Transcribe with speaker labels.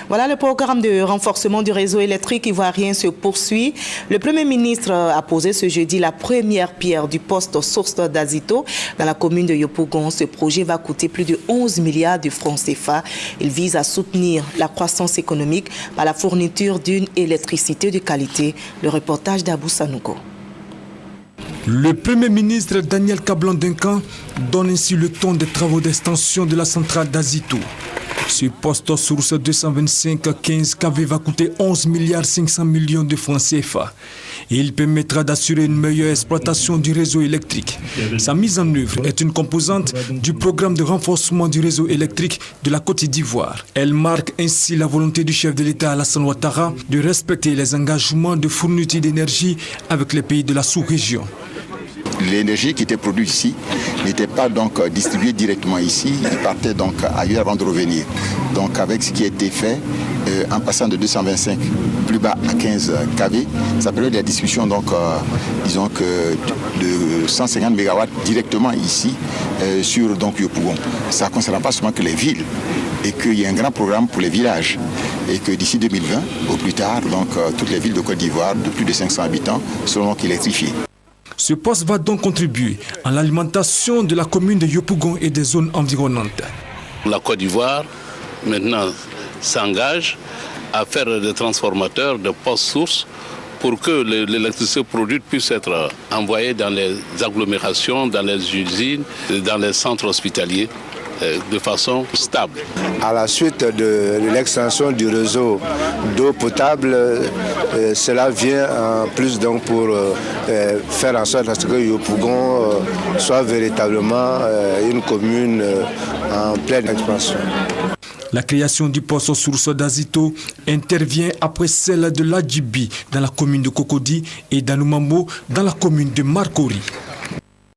Speaker 1: Voilà, le programme de renforcement du réseau électrique ivoirien se poursuit. Le Premier ministre a posé ce jeudi la première pierre du poste source d'Azito dans la commune de Yopougon. Ce projet va coûter plus de 11 milliards de francs CFA. Il vise à soutenir la croissance économique par la fourniture d'une électricité de qualité. Le reportage d'Abou Sanouko.
Speaker 2: Le Premier ministre Daniel Kablan-Duncan donne ainsi le ton des travaux d'extension de la centrale d'Azito. Ce poste source 225-15 kV va coûter 11 milliards 500 millions de francs CFA. Et il permettra d'assurer une meilleure exploitation du réseau électrique. Sa mise en œuvre est une composante du programme de renforcement du réseau électrique de la Côte d'Ivoire. Elle marque ainsi la volonté du chef de l'État Alassane Ouattara de respecter les engagements de fourniture d'énergie avec les pays de la sous-région.
Speaker 3: L'énergie qui était produite ici n'était pas donc distribuée directement ici, il partait donc ailleurs avant de revenir. Donc avec ce qui a été fait, en passant de 225 plus bas à 15 kV, ça permet de la distribution donc, disons que de 150 MW directement ici sur donc Yopougon. Ça ne concerne pas seulement que les villes et qu'il y a un grand programme pour les villages et que d'ici 2020 au plus tard, donc toutes les villes de Côte d'Ivoire de plus de 500 habitants seront donc électrifiées.
Speaker 2: Ce poste va donc contribuer à l'alimentation de la commune de Yopougon et des zones environnantes.
Speaker 4: La Côte d'Ivoire, maintenant, s'engage à faire des transformateurs de postes sources pour que l'électricité produite puisse être envoyée dans les agglomérations, dans les usines, dans les centres hospitaliers de façon stable.
Speaker 5: À la suite de l'extension du réseau d'eau potable, cela vient en plus donc pour faire en sorte que Yopougon soit véritablement une commune en pleine expansion.
Speaker 2: La création du poste source d'Azito intervient après celle de l'Adjibi dans la commune de Cocody et d'Anoumambo dans la commune de Marcory.